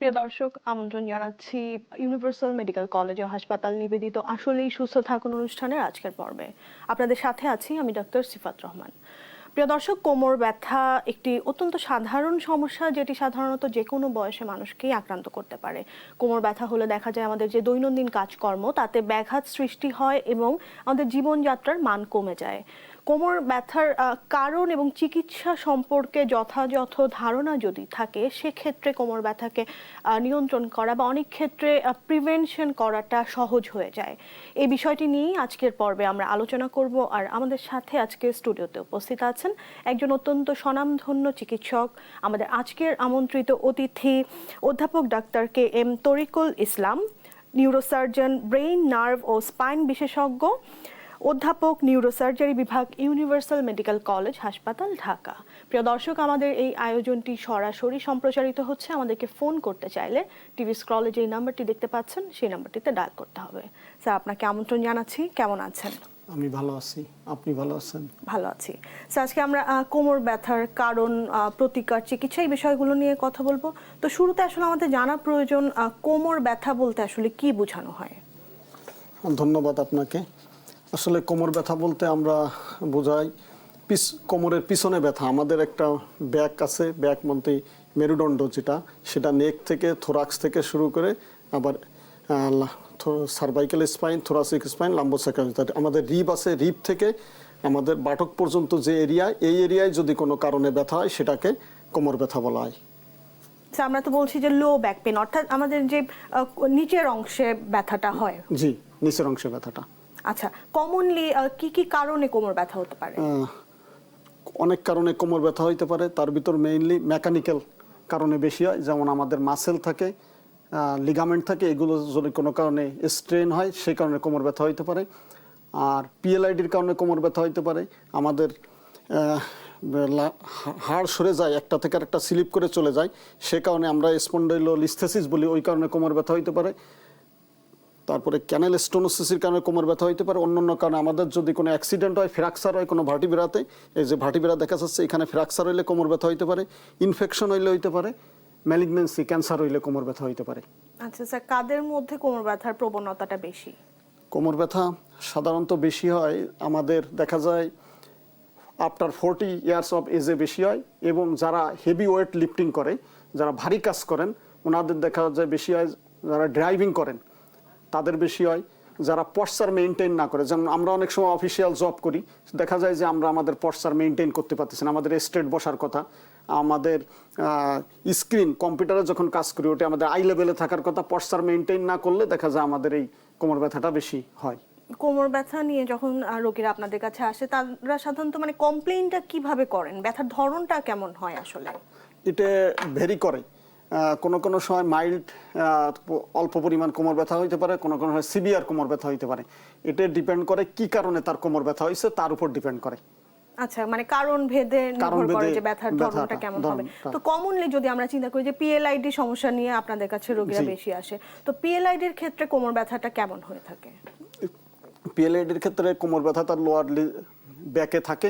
প্রিয় দর্শক, আমন্ত্রণ জানাচ্ছি ইউনিভার্সাল মেডিকেল কলেজ ও হাসপাতাল নিবেদিত আসলেই সুস্থ থাকুন অনুষ্ঠানের আজকের পর্বে। আপনাদের সাথে আছি আমি ডক্টর সিফাত রহমান। প্রিয় দর্শক, কোমর ব্যথা একটি অত্যন্ত সাধারণ সমস্যা যেটি সাধারণত যে কোনো বয়সে মানুষকেই আক্রান্ত করতে পারে। কোমর ব্যথা হলে দেখা যায় আমাদের যে দৈনন্দিন কাজকর্ম তাতে ব্যাঘাত সৃষ্টি হয় এবং আমাদের জীবনযাত্রার মান কমে যায়। কোমর ব্যথার কারণ এবং চিকিৎসা সম্পর্কে যথাযথ ধারণা যদি থাকে সেক্ষেত্রে কোমর ব্যথাকে নিয়ন্ত্রণ করা বা অনেক ক্ষেত্রে প্রিভেনশন করাটা সহজ হয়ে যায়। এই বিষয়টি নিয়েই আজকের পর্বে আমরা আলোচনা করব। আর আমাদের সাথে আজকে স্টুডিওতে উপস্থিত আছেন একজন অত্যন্ত স্বনামধন্য চিকিৎসক, আমাদের আজকের আমন্ত্রিত অতিথি অধ্যাপক ডাক্তার KM তরিকুল ইসলাম, নিউরোসার্জন, ব্রেইন, নার্ভ ও স্পাইন বিশেষজ্ঞ, অধ্যাপক, নিউরোসার্জারি বিভাগ, ইউনিভার্সাল মেডিকেল কলেজ হাসপাতাল, ঢাকা। প্রিয় দর্শক, আমাদের এই আয়োজনটি সরাসরি সম্প্রচারিত হচ্ছে। আমাদেরকে ফোন করতে চাইলে টিভি স্ক্রলে যে নাম্বারটি দেখতে পাচ্ছেন সেই নাম্বারটিতে ডায়াল করতে হবে। স্যার, আপনাকে আমন্ত্রণ জানাচ্ছি। কেমন আছেন? আমি ভালো আছি, আপনি ভালো আছেন? ভালো আছি স্যার। আজকে আমরা কোমর ব্যথার কারণ, প্রতিকার, চিকিৎসা এই বিষয়গুলো নিয়ে কথা বলবো। তো শুরুতে আসলে আমাদের জানা প্রয়োজন, কোমর ব্যথা বলতে আসলে কি বোঝানো হয়? ধন্যবাদ আপনাকে। আসলে কোমর ব্যথা বলতে আমরা বোঝাই কোমরের পিছনে ব্যথা। আমাদের একটা ব্যাক আছে, ব্যাক বলতে মেরুদণ্ড যেটা, সেটা নেক থেকে, থোরাক্স থেকে শুরু করে আবার সার্ভাইকাল স্পাইন, থোরাসিক স্পাইন, লাম্বোসার্কাল, আমাদের রিব আছে, রিব থেকে আমাদের বাটক পর্যন্ত যে এরিয়া, এই এরিয়ায় যদি কোনো কারণে ব্যথা হয় সেটাকে কোমর ব্যথা বলা হয়। আমরা তো বলছি যে লো ব্যাক পেন, অর্থাৎ আমাদের যে নিচের অংশে ব্যথাটা হয়। জি, নিচের অংশে ব্যথাটা। আচ্ছা, কমনলি কি কি কারণে কোমর ব্যথা হতে পারে? অনেক কারণে কোমর ব্যথা হইতে পারে, তার ভিতর মেইনলি মেকানিক্যাল কারণে বেশি হয়। যেমন আমাদের মাসেল থাকে, লিগামেন্ট থাকে, এগুলো যদি কোনো কারণে স্ট্রেন হয় সেই কারণে কোমর ব্যথা হইতে পারে। আর PLIDর কারণে কোমর ব্যথা হইতে পারে। আমাদের হাড় সরে যায়, একটা থেকে আরেকটা স্লিপ করে চলে যায়, সে কারণে আমরা স্পন্ডাইলোলিস্থেসিস বলি, ওই কারণে কোমর ব্যথা হইতে পারে। তারপরে ক্যানেল স্টোনোসিসের কারণে কোমর ব্যথা হইতে পারে। অন্য কারণে আমাদের যদি কোনো অ্যাক্সিডেন্ট হয়, ফ্র্যাকচার হয় কোনো ভার্টিব্রাতে, এই যে ভার্টিব্রা দেখা যাচ্ছে এখানে ফ্র্যাকচার হইলে কোমর ব্যথা হইতে পারে। ইনফেকশন হইলে হইতে পারে, ম্যালিগন্যান্সি, ক্যান্সার হইলে কোমর ব্যথা হইতে পারে। আচ্ছা স্যার, কাদের মধ্যে কোমর ব্যথার প্রবণতাটা বেশি? কোমর ব্যথা সাধারণত বেশি হয় আমাদের দেখা যায় আফটার 40 ইয়ার্স অফ এজে বেশি হয়, এবং যারা হেভি ওয়েট লিফটিং করে, যারা ভারী কাজ করেন, ওনাদের দেখা যায় বেশি হয়। যারা ড্রাইভিং করেন তাদের বেশি হয়। যারা পশ্চার মেনটেন না করে, যেমন আমরা অনেক সময় অফিসিয়াল জব করি, দেখা যায় যে আমরা আমাদের পশ্চার মেনটেন করতে পারতেছি না, আমাদের স্ট্রেট বসার কথা, আমাদের স্ক্রিন কম্পিউটারে যখন কাজ করি ওটা আমাদের আই লেভেলে থাকার কথা, পশ্চার মেনটেন না করলে দেখা যায় আমাদের এই কোমর ব্যথাটা বেশি হয়। কোমর ব্যথা নিয়ে যখন রোগীরা আপনাদের কাছে আসে, তারা সাধারণত কমপ্লেইনটা কিভাবে করেন? ব্যথার ধরনটা কেমন হয় আসলে? এটা ভেরি করে। কোনো সময় মাইল্ড, অল্প পরিমাণ কোমর ব্যথা হইতে পারে, কোনো সময় সিভিয়ার কোমর ব্যথা হইতে পারে। এটা ডিপেন্ড করে কি কারণে তার কোমর ব্যথা হয়েছে, তার উপর ডিপেন্ড করে। আচ্ছা, কারণ ভেদে নির্ভর করে যে ব্যথার ধরনটা কেমন হবে। তো কমনলি যদি আমরা চিন্তা করি যে PLID সমস্যা নিয়ে আপনাদের কাছে রোগীরা বেশি আসে, তো PLIDর ক্ষেত্রে কোমর ব্যথাটা কেমন হয়ে থাকে? PLIDর ক্ষেত্রে কোমর ব্যথা তার লোয়ার ব্যাকে থাকে,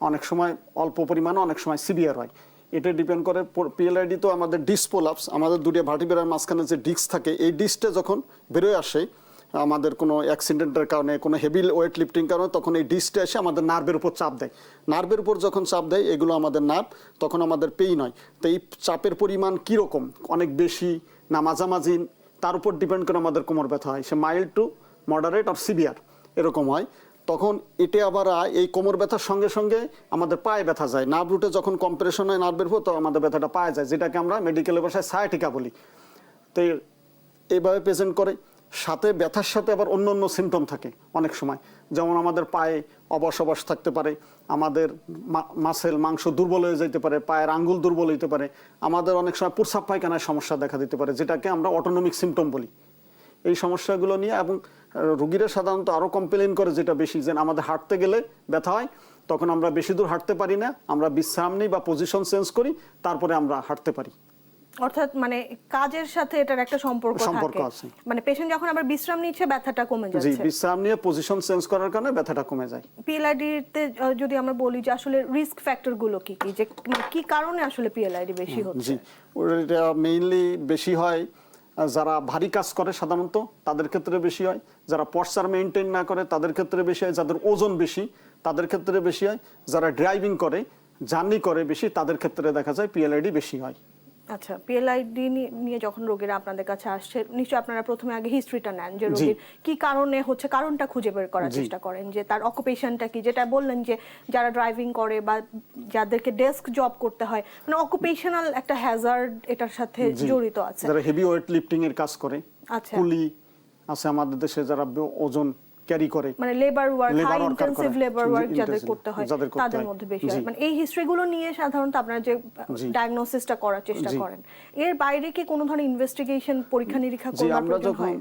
অনেক সময় অল্প পরিমাণে, অনেক সময় সিভিয়ার হয়। এটা ডিপেন্ড করে। PLID তো আমাদের ডিস্ক প্রোলাপস, আমাদের দুটো ভার্টিব্রার মাঝখানে যে ডিস্ক থাকে, এই ডিস্কটা যখন বেরোয় আসে আমাদের কোনো অ্যাক্সিডেন্টের কারণে, কোনো হেভি ওয়েট লিফটিং কারণে, তখন এই ডিস্কটা এসে আমাদের নার্ভের উপর চাপ দেয়। নার্ভের উপর যখন চাপ দেয়, এগুলো আমাদের নার্ভ, তখন আমাদের পেইন হয়। তো এই চাপের পরিমাণ কীরকম, অনেক বেশি না মাঝামাঝি, তার উপর ডিপেন্ড করে আমাদের কোমর ব্যথা হয়। সে মাইল্ড টু মডারেট আর সিভিয়ার এরকম হয়। তখন এটা আবার এই কোমর ব্যথার সঙ্গে সঙ্গে আমাদের পায়ে ব্যথা যায়। নার্ভ রুটে যখন কম্প্রেশন হয় নার্ভের উপর, তো আমাদের ব্যথাটা পায়ে যায়, যেটাকে আমরা মেডিকেল ভাষায় সায়াটিকা বলি। তো এইভাবে পেশেন্ট করে। সাথে ব্যথার সাথে আবার অন্য অন্য সিমটম থাকে অনেক সময়, যেমন আমাদের পায়ে অবশ অবশ থাকতে পারে, আমাদের মাসেল মাংস দুর্বল হয়ে যেতে পারে, পায়ের আঙ্গুল দুর্বল হইতে পারে, আমাদের অনেক সময় প্রস্রাব পায়খানায় সমস্যা দেখা দিতে পারে, যেটাকে আমরা অটোনমিক সিমটম বলি। এই সমস্যাগুলো নিয়ে, এবং রোগীরা সাধারণত আরও কমপ্লেন করে যেটা বেশি, যে আমাদের হাঁটতে গেলে ব্যথা হয়, তখন আমরা বেশি দূর হাঁটতে পারি না, আমরা বিশ্রাম নিই বা পজিশন চেঞ্জ করি, তারপরে আমরা হাঁটতে পারি। অর্থাৎ মানে কাজের সাথে এটার একটা সম্পর্ক থাকে, আছে। মানে পেশেন্ট যখন আবার বিশ্রাম নিচ্ছে ব্যথাটা কমে জি, যাচ্ছে। বিশ্রাম নিয়ে পজিশন চেঞ্জ করার কারণে ব্যথাটা কমে যায়। পিএলআইডি তে যদি আমরা বলি যে আসলে রিস্ক ফ্যাক্টর গুলো কি কি, যে মানে কি কারণে আসলে পিএলআইডি বেশি হচ্ছে? জি, এটা মেইনলি বেশি হয় যারা ভারী কাজ করে সাধারণত তাদের ক্ষেত্রে বেশি হয়, যারা পশ্চার মেইনটেইন না করে তাদের ক্ষেত্রে বেশি হয়, যাদের ওজন বেশি তাদের ক্ষেত্রে বেশি হয়, যারা ড্রাইভিং করে জার্নি করে বেশি তাদের ক্ষেত্রে দেখা যায় পিএলআইডি বেশি হয়। আচ্ছা, পিএলআইডি নিয়ে যখন রোগীরা আপনাদের কাছে আসছে, নিশ্চয়ই আপনারা প্রথমে আগে হিস্ট্রিটা নেন যে রোগীর কি কারণে হচ্ছে, কারণটা খুঁজে বের করার চেষ্টা করেন যে তার অকুপেশনটা কি, যেটা বললেন যে যারা ড্রাইভিং করে বা যাদেরকে ডেস্ক জব করতে হয়, মানে অকুপেশনাল একটা হ্যাজার্ড এটার সাথে জড়িত আছে। যারা হেভি ওয়েট লিফটিং এর কাজ করে, আচ্ছা, কুলি আছে আমাদের দেশে যারা ওজন ক্যারি করে, মানে labour work, high Labor worker intensive করে। লেবার ওয়ার্ক যাদের Intensive, করতে হয় যাদের করতে তাদের হয়। মধ্যে বেশি জি। হয়। মানে এই হিস্ট্রিগুলো নিয়ে সাধারণত আপনারা যে ডায়াগনোসিসটা করার চেষ্টা জি। করেন, এর বাইরে কি কোনো ধরনের ইনভেস্টিগেশন, পরীক্ষা নিরীক্ষা করার প্রয়োজন হয়?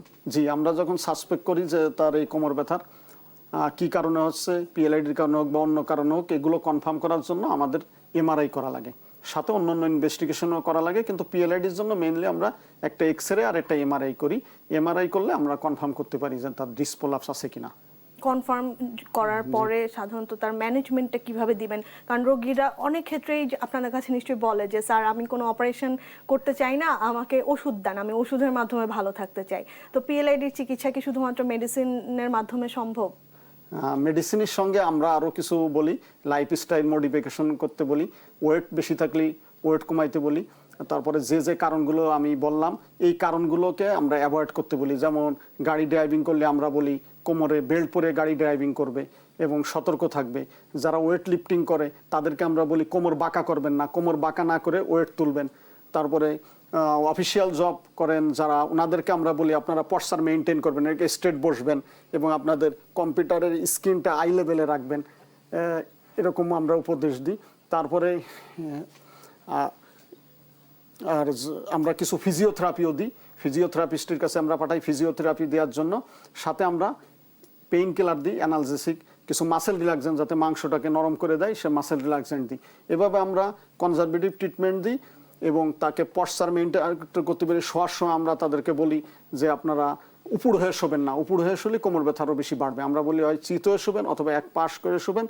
আমরা যখন সাসপেক্ট করি যে তার এই কোমর ব্যথার কি কারণে হচ্ছে, পিএলআইডির কারণে হোক বা অন্য কারণে হোক, এগুলো কনফার্ম করার জন্য আমাদের এমআরআই করা লাগে, সাথে অন্যান্য ইনভেস্টিগেশনও করা লাগে। কিন্তু পিএলআইডির জন্য মেইনলি আমরা একটা এক্সরে আর একটা এমআরআই করি। এমআরআই করলে আমরা কনফার্ম করতে পারি যে তার ডিস্ক প্রলাপস আছে কিনা। কনফার্ম করার পরে সাধারণত তার ম্যানেজমেন্টটা কিভাবে দিবেন? কারণ রোগীরা অনেক ক্ষেত্রেই আপনাদের কাছে নিশ্চয়ই বলে যে স্যার আমি কোনো অপারেশন করতে চাই না, আমাকে ওষুধ দেন, আমি ওষুধের মাধ্যমে ভালো থাকতে চাই। তো পিএলআইডির চিকিৎসা কি শুধুমাত্র মেডিসিনের মাধ্যমে সম্ভব? মেডিসিনের সঙ্গে আমরা আরো কিছু বলি, লাইফস্টাইল মডিফিকেশন করতে বলি, ওয়েট বেশি থাকলে ওয়েট কমাইতে বলি, তারপরে যে যে কারণগুলো আমি বললাম এই কারণগুলোকে আমরা অ্যাভয়েড করতে বলি। যেমন গাড়ি ড্রাইভিং করলে আমরা বলি কোমরে বেল্ট পরে গাড়ি ড্রাইভিং করবে এবং সতর্ক থাকবে। যারা ওয়েট লিফটিং করে তাদেরকে আমরা বলি কোমর বাঁকা করবেন না, কোমর বাঁকা না করে ওয়েট তুলবেন। তারপরে অফিসিয়াল জব করেন যারা, ওনাদেরকে আমরা বলি আপনারা পশ্চার মেনটেন করবেন, স্ট্রেট বসবেন এবং আপনাদের কম্পিউটারের স্ক্রিনটা আই লেভেলে রাখবেন, এরকম আমরা উপদেশ দিই। তারপরে আর আমরা কিছু ফিজিওথেরাপিও দিই, ফিজিওথেরাপিস্টের কাছে আমরা পাঠাই ফিজিওথেরাপি দেওয়ার জন্য। সাথে আমরা পেইন কিলার দিই, অ্যানালজেসিক, কিছু মাসেল রিল্যাক্সেন্ট যাতে মাংসটাকে নরম করে দেয়, সে মাসেল রিল্যাক্সেন্ট দিই। এভাবে আমরা কনজারভেটিভ ট্রিটমেন্ট দিই এবং তাকে পশ্চার মেইনটেন করতে পারি। শোয়ার সময় আমরা তাদেরকে বলি যে আপনারা উপুড় হয়ে শোবেন না, উপুড় হয়ে শুলে কোমর ব্যথা আরও বেশি বাড়বে। আমরা বলি হয় চিত হয়ে শোবেন অথবা এক পাশ করে শোবেন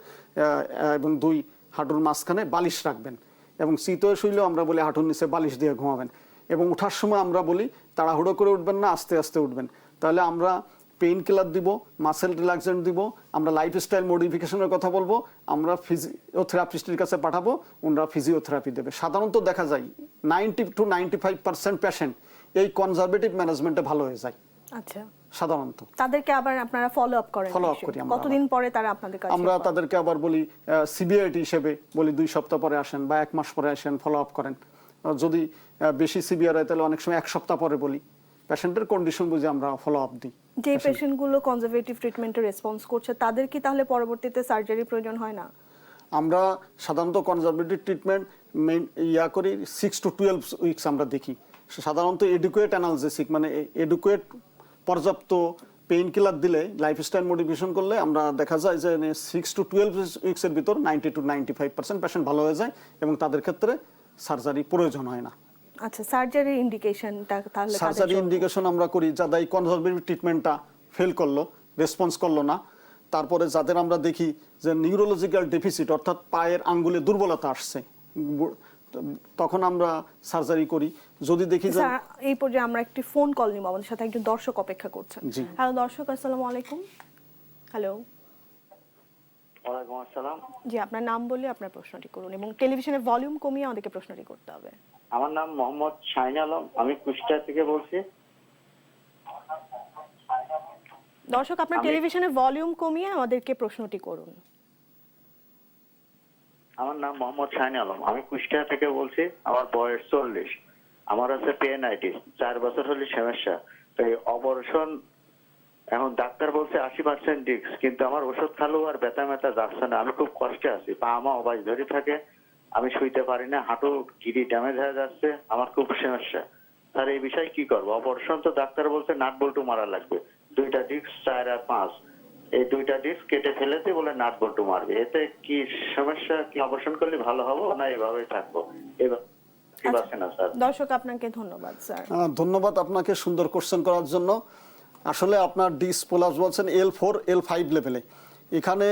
এবং দুই হাঁটুর মাঝখানে বালিশ রাখবেন, এবং চিত হয়ে শুইলেও আমরা বলি হাঁটুর নিচে বালিশ দিয়ে ঘুমাবেন। এবং ওঠার সময় আমরা বলি তাড়াহুড়ো করে উঠবেন না, আস্তে আস্তে উঠবেন। তাহলে আমরা পেইন কিলার দিব, মাসেল রিল্যাক্সেন্ট দিব, আমরা লাইফস্টাইল মডিফিকেশনের কথা বলবো, আমরা ফিজিওথেরাপিস্টের কাছে পাঠাবো, ওনারা ফিজিওথেরাপি দেবে। সাধারণত দেখা যায় 90 to 95% পেশেন্ট এই কনজারভেটিভ ম্যানেজমেন্টে ভালো হয়ে যায়। আচ্ছা, সাধারণত তাদেরকে আবার আপনারা ফলো আপ করেন? ফলো আপ করি আমরা। কতদিন পরে তারা আপনাদের কাছে? আমরা তাদেরকে আবার বলি সিভিআরটি হিসেবে বলি 2 সপ্তাহ পরে আসেন বা 1 মাস পরে আসেন, ফলো আপ করেন। যদি বেশি সিভিয়ার হয় তাহলে অনেক সময় 1 সপ্তাহ পরে বলি। পেশেন্টের কন্ডিশন বুঝে আমরা ফলো আপ দিই। যে পেশেন্টগুলো কনজারভেটিভ ট্রিটমেন্টে রেসপন্স করছে তাদের কি তাহলে পরবর্তীতে সার্জারি প্রয়োজন হয় না? আমরা সাধারণত কনজারভেটিভ ট্রিটমেন্ট করি 6 to 12 উইকস আমরা দেখি। সাধারণত এডুকুয়েট অ্যানালজেসিক মানে এডুকুয়েট পর্যাপ্ত পেইন কিলার দিলে, লাইফস্টাইল মডিফিকেশন করলে আমরা দেখা যায় যে 6 to 12 উইকসের ভিতর 90 to 95% পেশেন্ট ভালো হয়ে যায় এবং তাদের ক্ষেত্রে সার্জারি প্রয়োজন হয় না। আচ্ছা, সার্জারি ইন্ডিকেশনটা তাহলে সার্জারি ইন্ডিকেশন আমরা করি যাদের এই কনজারভেটিভ ট্রিটমেন্টটা ফেল করলো, রেসপন্স করলো না, তারপরে যাদের আমরা দেখি যে নিউরোলজিক্যাল ডেফিসিট অর্থাৎ পায়ের আঙ্গুলে দুর্বলতা আসছে, তখন আমরা সার্জারি করি। যদি দেখি যে এই পর্যায়ে আমরা একটি ফোন কল নিব, আমাদের সাথে একজন দর্শক অপেক্ষা করছেন। জি। হ্যালো দর্শক, আসসালামু আলাইকুম। হ্যালো। ওয়ালাইকুম আসসালাম। জি, আপনার নাম বলে আপনার প্রশ্নটি করুন এবং টেলিভিশনের ভলিউম কমিয়ে আমাদেরকে প্রশ্নটি করতে হবে। আমার নাম মোহাম্মদ শাহিন আলম, আমি কুষ্টিয়া থেকে বলছি। দর্শক, আপনার টেলিভিশনের ভলিউম কমিয়ে আমাদেরকে প্রশ্নটি করুন। আমার নাম মোহাম্মদ শাহিন আলম, আমি কুষ্টিয়া থেকে বলছি। আমার বয়স 40, আমার আছে পেনাইটিস, 4 বছর হলে সমস্যা। তো এই অপারেশন এখন ডাক্তার বলছে 80% ডিস্ক, কিন্তু আমার ওষুধ খালেও আর ব্যথা ম্যাথা যাচ্ছে না। আমি খুব কষ্টে আছি, পা আমা অবাজ ধরে থাকে, আমি শুইতে পারি না, হাঁটু গিরি ড্যামেজ হয়ে যাচ্ছে, আমার খুব সমস্যা। স্যার এই বিষয়ে কি করবো? অপারেশন তো ডাক্তার বলছে নাট বল্টু মারা লাগবে, 2টা ডিস্ক 4 আর 5, এই 2টা ডিস্ক কেটে ফেলেতে বলে নাট বল্টু মারবে। এতে কি সমস্যা? কি অপারেশন করলে ভালো হবো না এভাবেই থাকবো? এবার বুঝতে পারছি না স্যার। দর্শক আপনাকে ধন্যবাদ স্যার। ধন্যবাদ আপনাকে সুন্দর কোশ্চেন করার জন্য। আসলে আপনার ডিসপোলাপস বলছেন L4 L5 লেভেলে, এখানে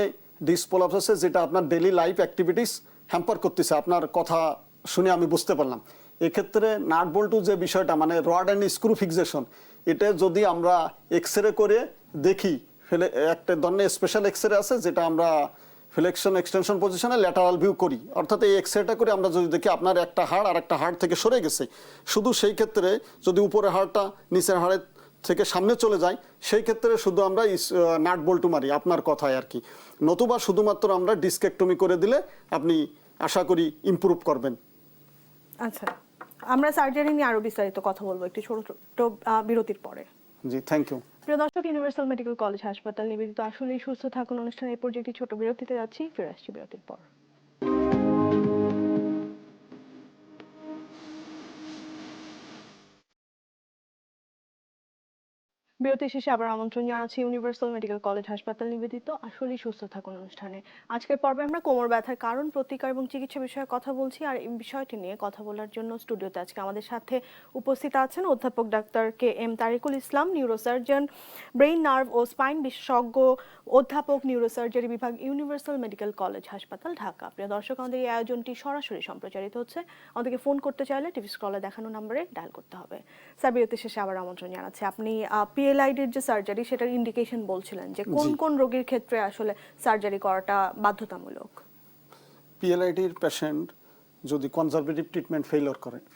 ডিসপোলাপস আছে যেটা আপনার ডেইলি লাইফ অ্যাক্টিভিটিস হ্যাম্পার করতেছে, আপনার কথা শুনে আমি বুঝতে পারলাম। এক্ষেত্রে নাট বল্টু যে বিষয়টা মানে রড অ্যান্ড স্ক্রু ফিক্সেশন, এটা যদি আমরা এক্সরে করে দেখি, একটা ধরনের স্পেশাল এক্সরে আছে যেটা আমরা ফ্লেকশন এক্সটেনশন পজিশনে ল্যাটারাল ভিউ করি, অর্থাৎ এই এক্সরেটা করে আমরা যদি দেখি আপনার একটা হাড় আর একটা হাড় থেকে সরে গেছে, শুধু সেই ক্ষেত্রে যদি উপরের হাড়টা নিচের হাড়ের থেকে সামনে চলে যায়, সেই ক্ষেত্রে শুধু আমরা নাট বল্টু মারি আপনার কথায় আর কি, নতুবা শুধুমাত্র আমরা ডিস্কেক্টমি করে দিলে আপনি আশা করি ইমপ্রুভ করবেন। আচ্ছা, আমরা সার্জারি নিয়ে আরো বিস্তারিত কথা বলবো একটি ছোট বিরতির পরে। জি, থ্যাংক ইউ। প্রিয় দর্শক, ইউনিভার্সাল মেডিকেল কলেজ হাসপাতাল নিবেদিত আসলেই সুস্থ থাকুন অনুষ্ঠানে এই পর্যায়ে একটি ছোট বিরতিতে যাচ্ছি, ফিরে আসছি বিরতির পর। বিরতি শেষে আবার আমন্ত্রণ জানাচ্ছি ইউনিভার্সাল মেডিকেল কলেজ হাসপাতাল নিবেদিত আসলেই সুস্থ থাকুন অনুষ্ঠানে। আজকের পর্বে আমরা কোমর ব্যথার কারণ, প্রতিকার এবং চিকিৎসা বিষয়ে কথা বলছি। আর এই বিষয়টি নিয়ে কথা বলার জন্য স্টুডিওতে আজকে আমাদের সাথে উপস্থিত আছেন অধ্যাপক ডাক্তার KM তারিকুল ইসলাম, নিউরোসার্জন, ব্রেইন নার্ভ ও স্পাইন বিশেষজ্ঞ, অধ্যাপক নিউরোসার্জারি বিভাগ, ইউনিভার্সাল মেডিকেল কলেজ হাসপাতাল, ঢাকা। প্রিয় দর্শক, আমাদের এই আয়োজনটি সরাসরি সম্প্রচারিত হচ্ছে। আমাদেরকে ফোন করতে চাইলে টিভি স্ক্রলে দেখানো নম্বরে ডায়াল করতে হবে। স্যার, বিরতি শেষে আবার আমন্ত্রণ জানাচ্ছি। আপনি PLID-র যে সার্জারি সেটার ইন্ডিকেশন বলছিলেন যে কোন কোন রোগীর ক্ষেত্রে আসলে সার্জারি করাটা বাধ্যতামূলক। PLID-র পেশেন্ট যদি কনজারভেটিভ ট্রিটমেন্ট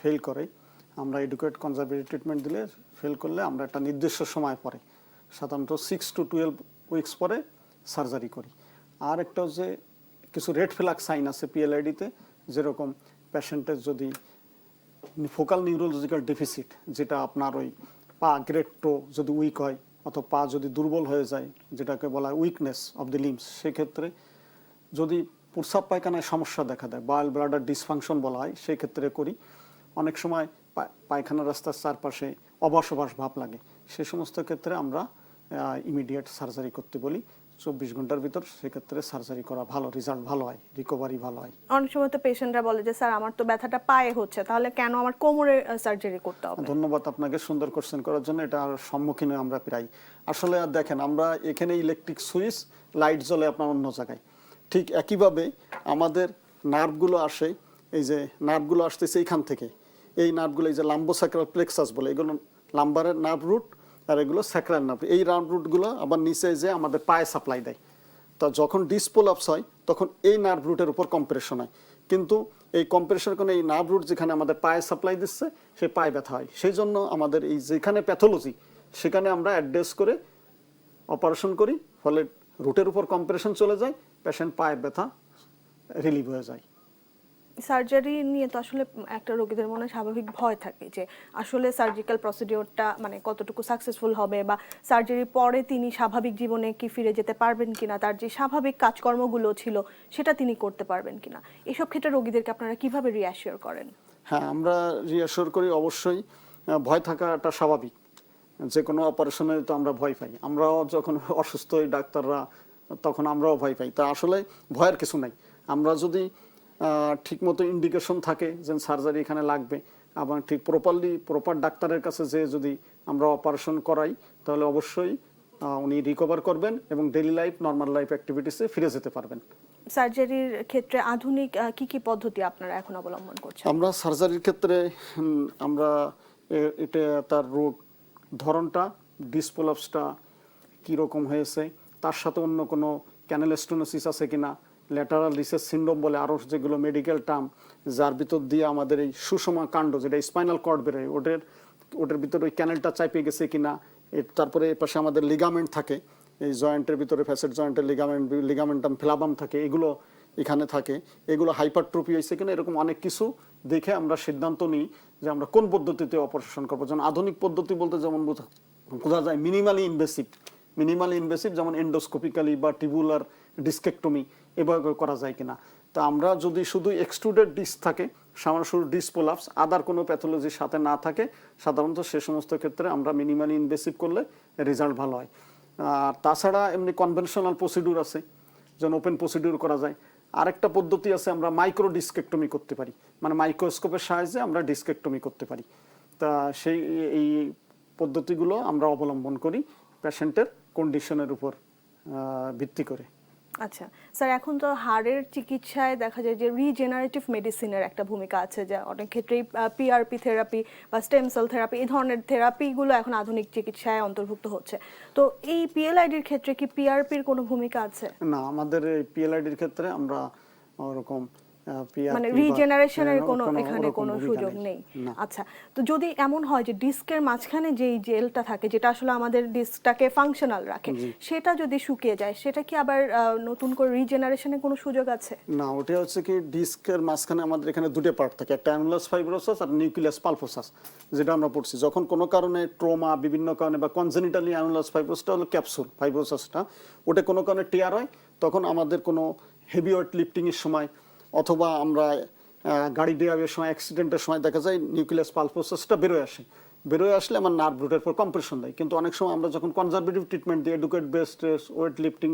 ফেল করে, আমরা এডুকেট কনজারভেটিভ ট্রিটমেন্ট দিলে, ফেল করলে আমরা একটা নির্দিষ্ট সময় পরে, সাধারণত 6 to 12 উইকস পরে সার্জারি করি। আর একটা হচ্ছে কিছু রেড ফ্ল্যাগ সাইন আছে PLID-তে, যেরকম পেশেন্টের যদি ফোকাল নিউরোলজিক্যাল ডেফিসিট, যেটা আপনার ওই পা গ্রেড টো যদি উইক হয় অথবা পা যদি দুর্বল হয়ে যায়, যেটাকে বলা হয় উইকনেস অফ দি লিম্বস, সেক্ষেত্রে যদি প্রস্রাব পায়খানায় সমস্যা দেখা দেয়, বাইল ব্লাডার ডিসফাংশন বলা হয়, সেই ক্ষেত্রে করি। অনেক সময় পায়খানা রাস্তার চারপাশে অবাস ভাব লাগে, সে সমস্ত ক্ষেত্রে আমরা ইমিডিয়েট সার্জারি করতে বলি 24 ঘন্টার ভিতর। সেক্ষেত্রে সার্জারি করা ভালো, রেজাল্ট ভালো হয়, রিকভারি ভালো হয়। অনেক সময় তো পেশেন্টরা বলে যে স্যার আমার তো ব্যথাটা পায়ে হচ্ছে, তাহলে কেন আমার কোমরে সার্জারি করতে হবে? ধন্যবাদ আপনাকে সুন্দর কোশ্চেন করার জন্য। এটা সম্মুখীন আমরা প্রায় আসলে দেখেন, আমরা এখানে ইলেকট্রিক সুইচ লাইট জ্বলে আপনার অন্য জায়গায়, ঠিক একইভাবে আমাদের নার্ভগুলো আসে, এই যে নার্ভগুলো আসতেছে এইখান থেকে, এই নার্ভগুলো এই যে লাম্বোস্যাক্রাল প্লেক্সাস বলে, এগুলো লাম্বারের নার্ভ রুট, আর এগুলো স্যাক্রাল নার্ভ। এই নার্ভ রুটগুলো আবার নিচে যে আমাদের পায়ে সাপ্লাই দেয়। তা যখন ডিসপোলাপস হয় তখন এই নার্ভ রুটের উপর কম্প্রেশন হয়, কিন্তু এই কম্প্রেশনের কারণে এই নার্ভ রুট যেখানে আমাদের পায়ে সাপ্লাই দিচ্ছে সে পায়ে ব্যথা হয়। সেই জন্য আমাদের এই যেখানে প্যাথোলজি সেখানে আমরা অ্যাড্রেস করে অপারেশন করি, ফলে রুটের উপর কম্প্রেশন চলে যায়, পেশেন্ট পায়ে ব্যথা রিলিভ হয়ে যায়। সার্জারি নিয়ে তো আসলে একটা রোগীদের মনে স্বাভাবিক ভয় থাকে যে আসলে সার্জিক্যাল প্রসিডিওরটা মানে কতটুকু সাকসেসফুল হবে, বা সার্জারির পরে তিনি স্বাভাবিক জীবনে কি ফিরে যেতে পারবেন কিনা, তার যে স্বাভাবিক কাজকর্মগুলো ছিল সেটা তিনি করতে পারবেন কিনা, এসব ক্ষেত্রে রোগীদেরকে আপনারা কিভাবে রিঅ্যাসিওর করেন? হ্যাঁ, আমরা রিঅ্যাসিওর করি। অবশ্যই ভয় থাকাটা স্বাভাবিক, যে কোনো অপারেশনে তো আমরা ভয় পাই, আমরাও যখন অসুস্থ হই ডাক্তাররা তখন আমরাও ভয় পাই। তা আসলে ভয়ের কিছু নাই। আমরা যদি ঠিকমতো ইন্ডিকেশন থাকে যে সার্জারি এখানে লাগবে, এবং ঠিক প্রপার ডাক্তারের কাছে যে যদি আমরা অপারেশন করাই, তাহলে অবশ্যই উনি রিকভার করবেন এবং ডেইলি লাইফ, নর্মাল লাইফ অ্যাক্টিভিটিসে ফিরে যেতে পারবেন। সার্জারির ক্ষেত্রে আধুনিক কি কি পদ্ধতি আপনারা এখন অবলম্বন করছেন? আমরা সার্জারির ক্ষেত্রে আমরা এটা তার রোগ ধরনটা, ডিসপোলাপসটা কীরকম হয়েছে, তার সাথে অন্য কোনো ক্যানেলস্টোনোসিস আছে কিনা, ল্যাটারাল রিসেস সিন্ড্রোম বলে আরও যেগুলো মেডিকেল টার্ম, যার ভিতর দিয়ে আমাদের এই সুষমা কাণ্ড যেটা স্পাইনাল কর্ড বেরোয়, ওটার ভিতরে ওই ক্যানেলটা চাপে গেছে কিনা। তারপরে এর পাশে আমাদের লিগামেন্ট থাকে, এই জয়েন্টের ভিতরে ফ্যাসেট জয়েন্টের লিগামেন্টাম ফ্লাবাম থাকে, এগুলো এখানে থাকে, এগুলো হাইপারট্রফি হয়েছে কিনা, এরকম অনেক কিছু দেখে আমরা সিদ্ধান্ত নিই যে আমরা কোন পদ্ধতিতে অপারেশন করবো। যেমন আধুনিক পদ্ধতি বলতে যেমন বোঝা যায় মিনিমালি ইনভেসিভ, যেমন এন্ডোস্কোপিক্যালি বা টিবুলার ডিস্কেক্টমি এভাবে করা যায় কিনা। তা আমরা যদি শুধু এক্সট্রুডেড ডিস্ক থাকে, সামান্য শুধু ডিসপোলাপস, আদার কোনো প্যাথোলজির সাথে না থাকে, সাধারণত সে সমস্ত ক্ষেত্রে আমরা মিনিমালি ইনভেসিভ করলে রেজাল্ট ভালো হয়। আর তাছাড়া এমনি কনভেনশনাল প্রসিডিউর আছে, যেমন ওপেন প্রসিডিউর করা যায়। আরেকটা পদ্ধতি আছে, আমরা মাইক্রো ডিস্কেক্টমি করতে পারি, মানে মাইক্রোস্কোপের সাহায্যে আমরা ডিস্কেক্টমি করতে পারি। তা সেই এই পদ্ধতিগুলো আমরা অবলম্বন করি পেশেন্টের কন্ডিশনের উপর ভিত্তি করে। আচ্ছা স্যার, এখন তো হাড়ের চিকিৎসায় দেখা যায় যে রিজেনারেটিভ মেডিসিনের একটা ভূমিকা আছে, যা অনেক ক্ষেত্রেই পিআরপি থেরাপি বা স্টেম সেল থেরাপি এই ধরনের থেরাপিগুলো এখন আধুনিক চিকিৎসায় অন্তর্ভুক্ত হচ্ছে। তো এই পিএলআইডির ক্ষেত্রে কি পিআরপির কোনো ভূমিকা আছে? না, আমাদের এই পিএলআইডির ক্ষেত্রে আমরা ওরকম মানে রিজেনারেশনের কোনো এখানে কোনো সুযোগ নেই। আচ্ছা, তো যদি এমন হয় যে ডিস্কের মাঝখানে যেই জেলটা থাকে, যেটা আসলে আমাদের ডিস্কটাকে ফাংশনাল রাখে, সেটা যদি শুকিয়ে যায়, সেটা কি আবার নতুন করে রিজেনারেশনের কোনো সুযোগ আছে? না, ওটা হচ্ছে কি ডিস্কের মাঝখানে আমাদের এখানে দুটো পার্ট থাকে, একটা অ্যানুলাস ফাইব্রোসাস আর নিউক্লিয়াস পালপোসাস, যেটা আমরা পড়ছি। যখন কোনো কারণে ট্রমা, বিভিন্ন কারণে বা কনজেনিটালি অ্যানুলাস ফাইব্রোসটা হলো ক্যাপসুল ফাইব্রোসাসটা, ওটা কোনো কারণে টিয়ার হয়, তখন আমাদের কোনো হেভি ওয়েট লিফটিং এর সময় অথবা আমরা গাড়ি ড্রাইভের সময়, অ্যাক্সিডেন্টের সময় দেখা যায় নিউক্লিয়াস পালপোসাসটা বেরোয় আসলে আমার নার্ভ রুটের পর কম্প্রেশন দেয়। কিন্তু অনেক সময় আমরা যখন কনজারভেটিভ ট্রিটমেন্ট দিই, educate base stress, weight lifting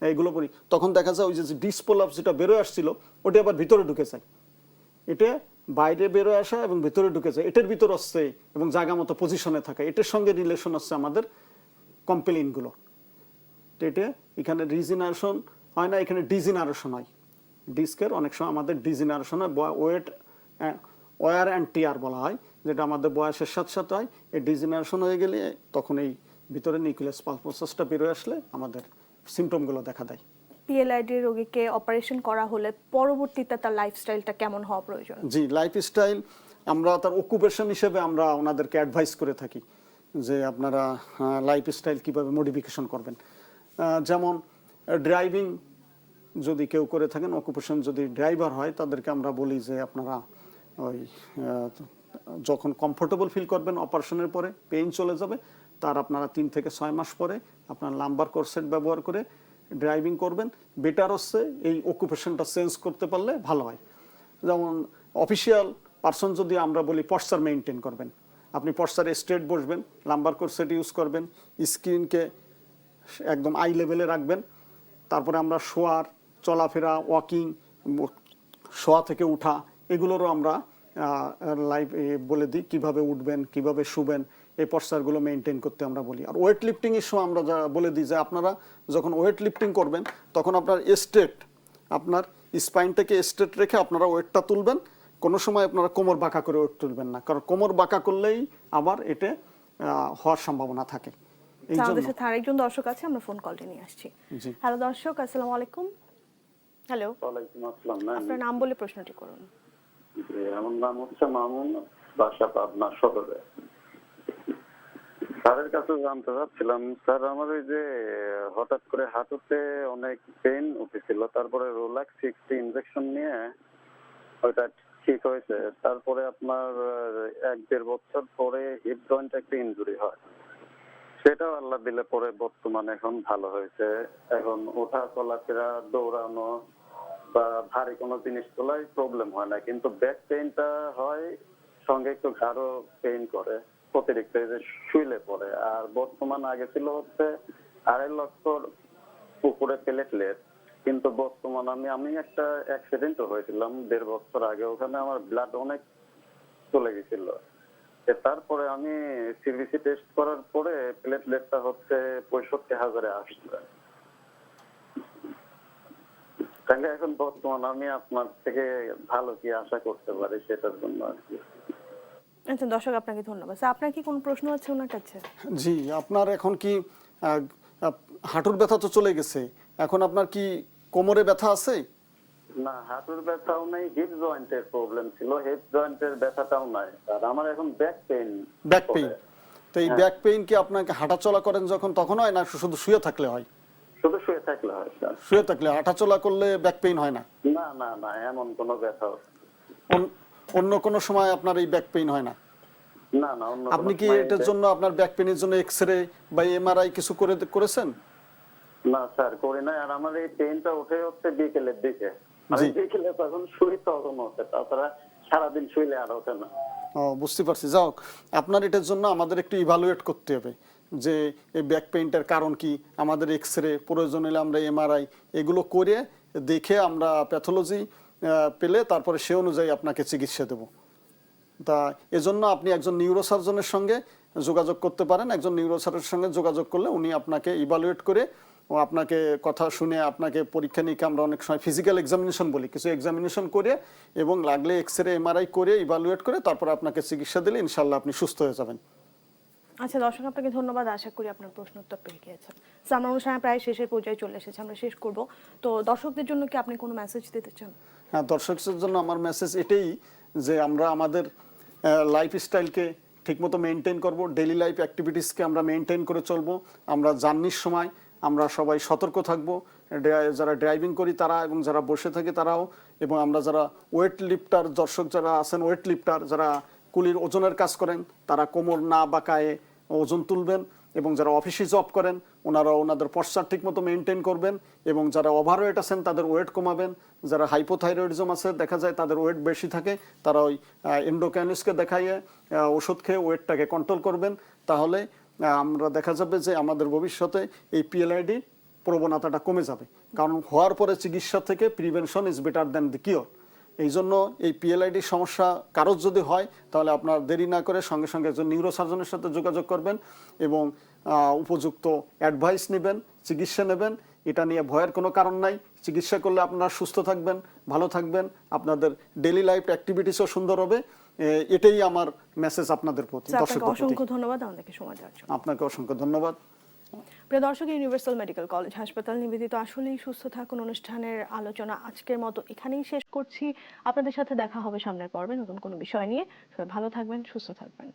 এগুলো করি, তখন দেখা যায় ওই যে ডিসপোলাপস যেটা বেরোয় আসছিল ওটা আবার ভিতরে ঢুকে যায়। এটা বাইরে বেরোয় আসা এবং ভিতরে ঢুকে যায়, এটার ভিতর আসছে এবং জায়গা মতো পজিশনে থাকে, এটার সঙ্গে রিলেশন আছে আমাদের কম্পেলিনগুলো। তো এটা এখানে রিজেনারেশন হয় না, এখানে ডিজেনারেশন হয়। ডিস্কের অনেক সময় আমাদের ডিজেনারেশন হয়, ওয়ার অ্যান্ড টিয়ার বলা হয়, যেটা আমাদের বয়সের সাথে সাথে হয়। এই ডিজেনারেশন হয়ে গেলে তখন এই ভিতরে নিউক্লিয়াস পালপোসাসটা বেরোয় আসলে আমাদের সিমটমগুলো দেখা দেয়। পিএলআইডি রোগীকে অপারেশন করা হলে পরবর্তীতে তার লাইফস্টাইলটা কেমন হওয়া প্রয়োজন? জি, লাইফস্টাইল আমরা তার অকুপেশন হিসেবে আমরা ওনাদেরকে অ্যাডভাইস করে থাকি যে আপনারা লাইফস্টাইল কিভাবে মডিফিকেশন করবেন। যেমন ড্রাইভিং যদি কেউ করে থাকেন, অকুপেশন যদি ড্রাইভার হয়, তাদেরকে আমরা বলি যে আপনারা ওই যখন কমফোর্টেবল ফিল করবেন অপারেশনের পরে, পেইন চলে যাবে, তার আপনারা 3 থেকে 6 মাস পরে আপনার লাম্বার কোরসেট ব্যবহার করে ড্রাইভিং করবেন। বেটার হচ্ছে এই অকুপেশনটা চেঞ্জ করতে পারলে ভালো হয়। যেমন অফিসিয়াল পারসন যদি আমরা বলি পশ্চার মেনটেন করবেন, আপনি পশ্চারে স্ট্রেট বসবেন, লাম্বার কোরসেট ইউজ করবেন, স্কিনকে একদম আই লেভেলে রাখবেন। তারপরে আমরা শোয়ার, চলাফেরা, ওয়াকিং, শোয়া থেকে উঠা, এগুলোরও আমরা লাইভ বলে দিই কিভাবে উঠবেন, কিভাবে শুবেন, এই পশ্চারগুলো মেনটেন করতে আমরা বলি। আর ওয়েট লিফটিং এর সময় আমরা বলে দিই যে আপনারা যখন ওয়েট লিফটিং করবেন তখন আপনার স্ট্রেট, আপনার স্পাইনটাকে স্ট্রেট রেখে আপনারা ওয়েটটা তুলবেন। কোনো সময় আপনারা কোমর বাঁকা করে ওয়েট তুলবেন না, কারণ কোমর বাঁকা করলেই আবার এটা হওয়ার সম্ভাবনা থাকে। আমাদের সাথে আরেকজন দর্শক আছে, আমরা ফোন কলটি নিয়ে আসছি। হ্যালো দর্শক, আসসালামু আলাইকুম। হ্যালো, ওয়ালাইকুম আসসালাম। আপনার নাম বলে প্রশ্নটি করুন। আমার নাম হচ্ছে মামুন, বাসা পাবনা সদরে। স্যারের কাছে জানতে চাচ্ছিলাম, স্যার আমার ওই যে হঠাৎ করে হাঁটুতে অনেক পেইন উঠেছিল, তারপরে রোলাক্স 60 ইনজেকশন নিয়ে ওইটা ঠিক হয়েছে। তারপরে আপনার 1-1.5 বছর পরে হিপ জয়েন্ট একটা ইনজুরি হয়, সেটাও আল্লাহ দিলে পরে বর্তমানে এখন ভালো হয়েছে। এখন ওঠা চলাফেরা, দৌড়ানো বা ভারী কোনো জিনিস তোলাই প্রবলেম হয় না, কিন্তু ব্যাক পেইনটা হয়, সঙ্গে একটু ঘাড়ও পেইন করে অতিরিক্ত, যে শুইলে পরে। আর বর্তমান আগে ছিল হচ্ছে 2.5 লক্ষর উপরে প্লেটলেট, কিন্তু বর্তমান আমি একটা অ্যাক্সিডেন্টও হয়েছিলাম 1.5 বছর আগে, ওখানে আমার ব্লাড অনেক চলে গেছিল। তারপরে আমি সিবিসি টেস্ট করার পরে প্লেটলেটটা হচ্ছে 65,000-এ আসছে। তাহলে এখন বর্তমান আমি আপনার থেকে ভালো কি আশা করতে পারি সেটার জন্য আর কি। আচ্ছা দর্শক, আপনাকে ধন্যবাদ। স্যার, আপনার কি কোনো প্রশ্ন আছে ওনার কাছে? জি, আপনার এখন কি হাঁটুর ব্যথা তো চলে গেছে, এখন আপনার কি কোমরে ব্যথা আছে? না, হাঁটুর ব্যথাও নাই, হিপ জয়েন্টের প্রবলেম ছিল, হিপ জয়েন্টের ব্যথাটাও নাই। আর আমার এখন ব্যাক পেইন। তো এই ব্যাক পেইন কি আপনাকে হাঁটা চলা করেন যখন তখন হয়, না শুধু শুয়ে থাকলে হয়? শুধু শুয়ে থাকলে হয় স্যার। শুয়ে থাকলে, হাঁটা চলা করলে ব্যাক পেইন হয় না? না না না, এমন কোনো ব্যথা। অন্য কোনো সময় আপনার এই ব্যাক পেইন হয় না? না না, অন্য আপনি কি এটার জন্য, আপনার ব্যাক পেইনের জন্য এক্সরে বা এমআরআই কিছু করেছেন? না স্যার, করি না। আর আমার এই পেইনটা উঠে হচ্ছে বিকেলের দিকে, আমি বিকেলে তখন শুই, তখন হচ্ছে, তাছাড়া সারাদিন শুইলে আর ওঠে না। বুঝতে পারছি। যাও, আপনার এটার জন্য আমাদের একটু ইভালুয়েট করতে হবে যে এই ব্যাক পেইনটার কারণ কি, আমাদের এক্সরে, প্রয়োজন হলে আমরা এমআরআই, এগুলো করে দেখে আমরা প্যাথোলজি পেলে তারপরে সে অনুযায়ী আপনাকে চিকিৎসা দেব। তা এজন্য আপনি একজন নিউরোসার্জনের সঙ্গে যোগাযোগ করতে পারেন। একজন নিউরোসার্জনের সঙ্গে যোগাযোগ করলে উনি আপনাকে ইভালুয়েট করে ও আপনাকে কথা শুনে আপনাকে পরীক্ষা নিরীক্ষা, আমরা অনেক সময় ফিজিক্যাল এক্সামিনেশন বলি, কিছু এক্সামিনেশন করে এবং লাগলে এক্সরে এমআরআই করে ইভালুয়েট করে তারপর আপনাকে চিকিৎসা দিলে ইনশাল্লাহ আপনি সুস্থ হয়ে যাবেন। আচ্ছা দর্শক, আপনাকে ধন্যবাদ। আশা করি আপনার প্রশ্ন উত্তর পেয়ে গিয়েছেন। তো আমরা অনুষ্ঠানে প্রায় শেষের পর্যায়ে চলে এসেছি, আমরা শেষ করব। তো দর্শকদের জন্য কি আপনি কোনো মেসেজ দিতে চান? হ্যাঁ, দর্শকদের জন্য আমার মেসেজ এটাই যে আমরা আমাদের লাইফস্টাইলকে ঠিকমতো মেনটেন করব, ডেইলি লাইফ অ্যাক্টিভিটিসকে আমরা মেনটেন করে চলবো। আমরা জার্নির সময় আমরা সবাই সতর্ক থাকব, যারা ড্রাইভিং করি তারা এবং যারা বসে থাকে তারাও, এবং আমরা যারা ওয়েট লিফটার দর্শক যারা আছেন, ওয়েট লিফটার যারা কুলির ওজনের কাজ করেন তারা কোমর না বাঁকায়ে ওজন তুলবেন, এবং যারা অফিসে জব করেন ওনারা ওনাদের পশ্চার ঠিক মতো মেনটেন করবেন, এবং যারা ওভারওয়েট আছেন তাদের ওয়েট কমাবেন। যারা হাইপোথাইরয়েডিজম আছে দেখা যায় তাদের ওয়েট বেশি থাকে, তারা ওই এন্ডোক্রাইনিস্টকে দেখাইয়ে ওষুধ খেয়ে ওয়েটটাকে কন্ট্রোল করবেন। তাহলে আমরা দেখা যাবে যে আমাদের ভবিষ্যতে এই পিএলআইডি প্রবণতাটা কমে যাবে, কারণ হওয়ার পরে চিকিৎসা থেকে prevention is better than the cure. এই জন্য এই পিএলআইডি সমস্যা কারোর যদি হয় তাহলে আপনার দেরি না করে সঙ্গে সঙ্গে একজন নিউরোসার্জনের সাথে যোগাযোগ করবেন এবং উপযুক্ত অ্যাডভাইস নেবেন, চিকিৎসা নেবেন। এটা নিয়ে ভয়ের কোনো কারণ নাই। চিকিৎসা করলে আপনারা সুস্থ থাকবেন, ভালো থাকবেন, আপনাদের ডেইলি লাইফ অ্যাক্টিভিটিসও সুন্দর হবে। এটাই আমার মেসেজ আপনাদের প্রতি। আপনাকে অসংখ্য ধন্যবাদ আমাদেরকে সময় দেওয়ার জন্য। আপনাকে অসংখ্য ধন্যবাদ। প্রিয় দর্শক, ইউনিভার্সাল মেডিকেল কলেজ হাসপাতাল নিবেদিত আসলেই সুস্থ থাকুন অনুষ্ঠানের আলোচনা আজকের মতো এখানেই শেষ করছি। আপনাদের সাথে দেখা হবে সামনের পর্বে নতুন কোনো বিষয় নিয়ে। সবাই ভালো থাকবেন, সুস্থ থাকবেন।